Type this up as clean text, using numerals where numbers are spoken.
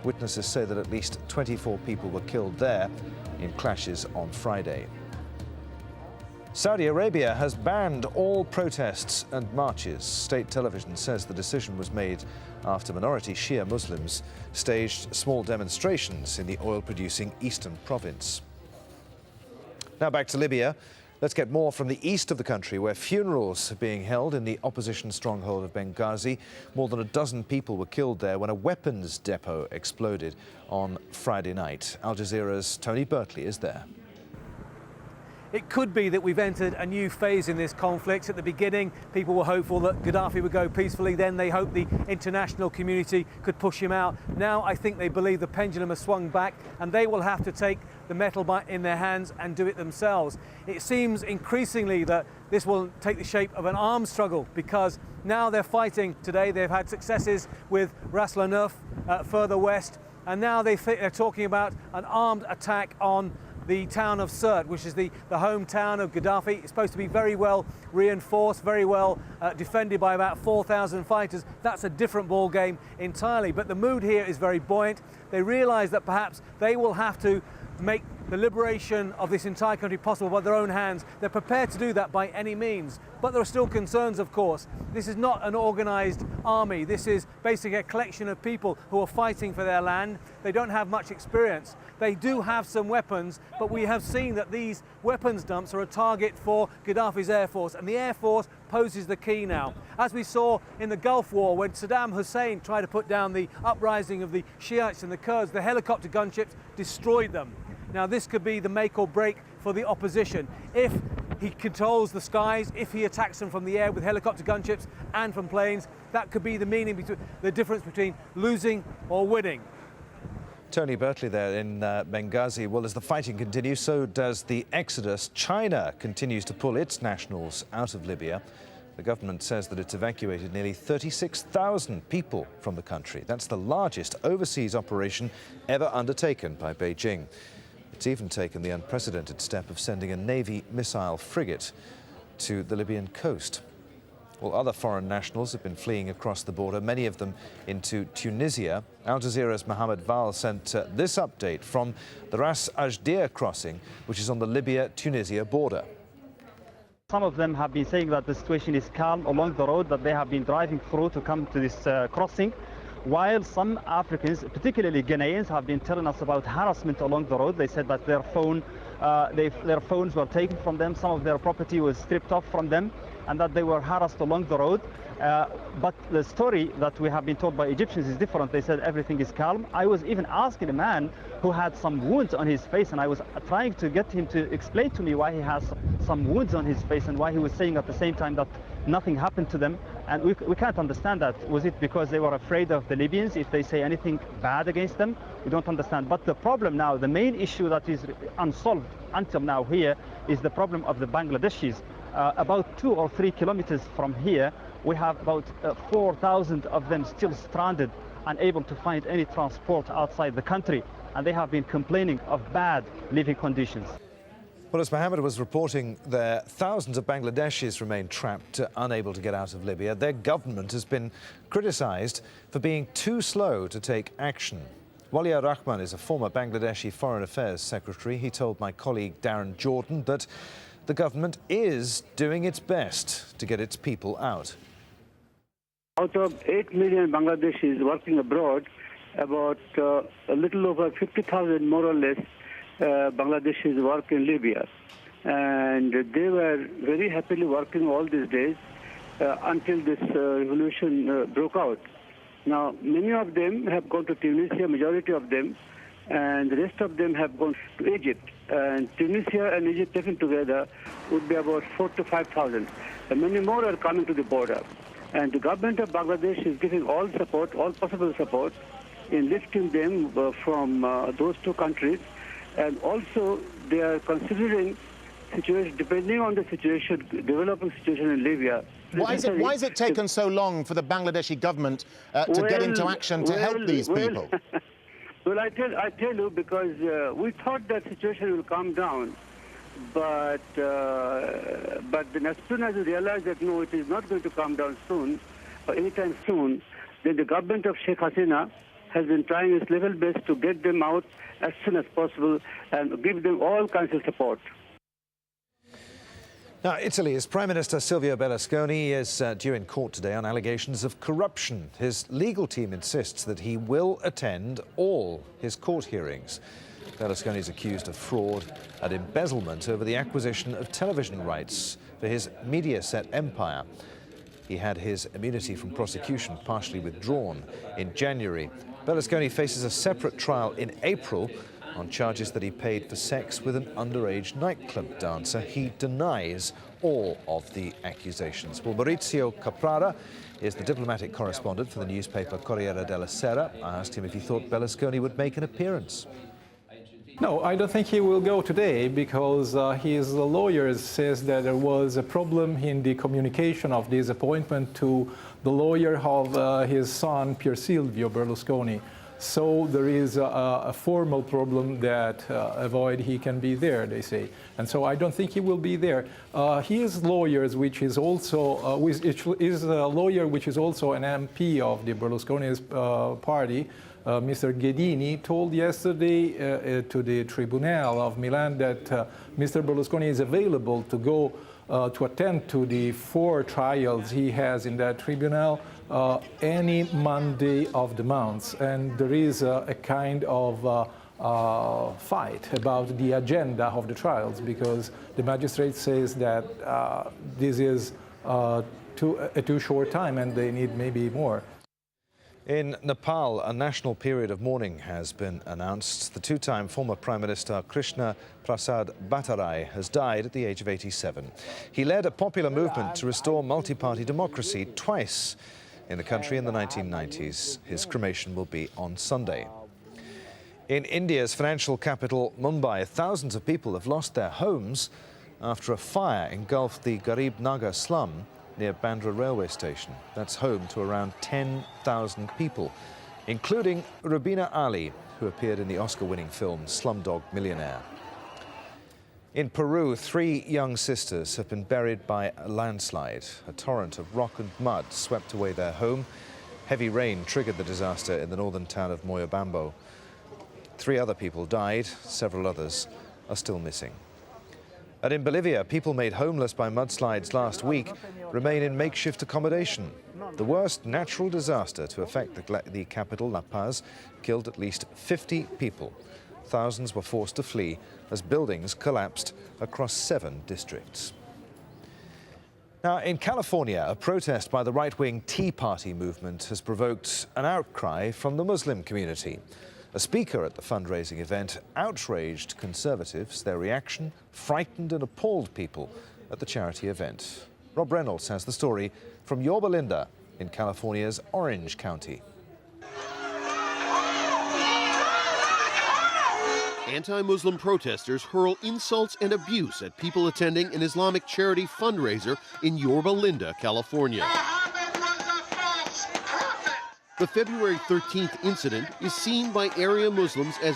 Witnesses say that at least 24 people were killed there in clashes on Friday. Saudi Arabia has banned all protests and marches. State television says the decision was made after minority Shia Muslims staged small demonstrations in the oil-producing eastern province. Now back to Libya. Let's get more from the east of the country, where funerals are being held in the opposition stronghold of Benghazi. More than a dozen people were killed there when a weapons depot exploded on Friday night. Al Jazeera's Tony Bertley is there. It could be that we've entered a new phase in this conflict. At the beginning, people were hopeful that Gaddafi would go peacefully. Then they hoped the international community could push him out. Now I think they believe the pendulum has swung back and they will have to take the metal in their hands and do it themselves. It seems increasingly that this will take the shape of an armed struggle, because now they're fighting today. They've had successes with Ras Lanuf further west, and now they're talking about an armed attack on the town of Sirte, which is the hometown of Gaddafi. It's supposed to be very well reinforced, very well defended by about 4,000 fighters. That's a different ball game entirely. But the mood here is very buoyant. They realise that perhaps they will have to make the liberation of this entire country possible by their own hands. They're prepared to do that by any means. But there are still concerns, of course. This is not an organised army. This is basically a collection of people who are fighting for their land. They don't have much experience. They do have some weapons, but we have seen that these weapons dumps are a target for Gaddafi's Air Force, and the Air Force poses the key now. As we saw in the Gulf War, when Saddam Hussein tried to put down the uprising of the Shiites and the Kurds, the helicopter gunships destroyed them. Now this could be the make or break for the opposition. If he controls the skies, if he attacks them from the air with helicopter gunships and from planes, that could be the the difference between losing or winning. Tony Bertley there in Benghazi. Well, as the fighting continues, so does the exodus. China continues to pull its nationals out of Libya. The government says that it's evacuated nearly 36,000 people from the country. That's the largest overseas operation ever undertaken by Beijing. It's even taken the unprecedented step of sending a Navy missile frigate to the Libyan coast. Well, other foreign nationals have been fleeing across the border, many of them into Tunisia. Al Jazeera's Mohammed Val sent this update from the Ras Ajdir crossing, which is on the Libya-Tunisia border. Some of them have been saying that the situation is calm along the road that they have been driving through to come to this crossing, while some Africans, particularly Ghanaians, have been telling us about harassment along the road. They said that their phones were taken from them, some of their property was stripped off from them, and that they were harassed along the road. But the story that we have been told by Egyptians is different. They said everything is calm. I was even asking a man who had some wounds on his face, and I was trying to get him to explain to me why he has some wounds on his face and why he was saying at the same time that nothing happened to them. And we can't understand that. Was it because they were afraid of the Libyans if they say anything bad against them? We don't understand. But the problem now, the main issue that is unsolved until now here is the problem of the Bangladeshis. About 2 or 3 kilometers from here, we have about 4,000 of them still stranded, unable to find any transport outside the country, and they have been complaining of bad living conditions. Well, as Mohammed was reporting there, thousands of Bangladeshis remain trapped, unable to get out of Libya. Their government has been criticised for being too slow to take action. Walia Rahman is a former Bangladeshi Foreign Affairs Secretary. He told my colleague Darren Jordan that the government is doing its best to get its people out. Out of 8 million Bangladeshis working abroad, about a little over 50,000 more or less Bangladeshis work in Libya. And they were very happily working all these days until this revolution broke out. Now, many of them have gone to Tunisia, majority of them, and the rest of them have gone to Egypt. And Tunisia and Egypt taken together would be about 4,000 to 5,000. And many more are coming to the border. And the government of Bangladesh is giving all support, all possible support, in lifting them from those two countries. And also, they are considering situation, depending on the situation, developing situation in Libya. Why is it taken so long for the Bangladeshi government to get into action to help these people? Well, I tell you, because we thought that situation will calm down, but then as soon as we realized that no, it is not going to calm down soon, or anytime soon, then the government of Sheikh Hasina has been trying its level best to get them out as soon as possible and give them all kinds of support. Now, Italy's Prime Minister Silvio Berlusconi is due in court today on allegations of corruption. His legal team insists that he will attend all his court hearings. Berlusconi is accused of fraud and embezzlement over the acquisition of television rights for his Mediaset empire. He had his immunity from prosecution partially withdrawn in January. Berlusconi faces a separate trial in April on charges that he paid for sex with an underage nightclub dancer. He denies all of the accusations. Well, Maurizio Caprara is the diplomatic correspondent for the newspaper Corriere della Sera. I asked him if he thought Berlusconi would make an appearance. No, I don't think he will go today because his lawyer says that there was a problem in the communication of this appointment to the lawyer of his son, Pier Silvio Berlusconi. So there is a formal problem that avoid he can be there, they say. And so I don't think he will be there. His lawyer, which is also a lawyer which is also an MP of the Berlusconi's party, Mr. Ghedini, told yesterday to the Tribunal of Milan that Mr. Berlusconi is available to go to attend to the 4 trials he has in that tribunal any Monday of the month. And there is a kind of fight about the agenda of the trials because the magistrate says that this is a too short time and they need maybe more. In Nepal, a national period of mourning has been announced. The 2-time former Prime Minister Krishna Prasad Bhattarai has died at the age of 87. He led a popular movement to restore multi-party democracy twice in the country in the 1990s. His cremation will be on Sunday. In India's financial capital, Mumbai, thousands of people have lost their homes after a fire engulfed the Garib Nagar slum near Bandra railway station. That's home to around 10,000 people, including Rubina Ali, who appeared in the Oscar-winning film Slumdog Millionaire. In Peru, 3 young sisters have been buried by a landslide. A torrent of rock and mud swept away their home. Heavy rain triggered the disaster in the northern town of Moyobambo. 3 other people died, several others are still missing. And in Bolivia, people made homeless by mudslides last week remain in makeshift accommodation. The worst natural disaster to affect the capital, La Paz, killed at least 50 people. Thousands were forced to flee as buildings collapsed across 7 districts. Now, in California, a protest by the right-wing Tea Party movement has provoked an outcry from the Muslim community. A speaker at the fundraising event outraged conservatives. Their reaction frightened and appalled people at the charity event. Rob Reynolds has the story from Yorba Linda in California's Orange County. Anti-Muslim protesters hurl insults and abuse at people attending an Islamic charity fundraiser in Yorba Linda, California. The February 13th incident is seen by area Muslims as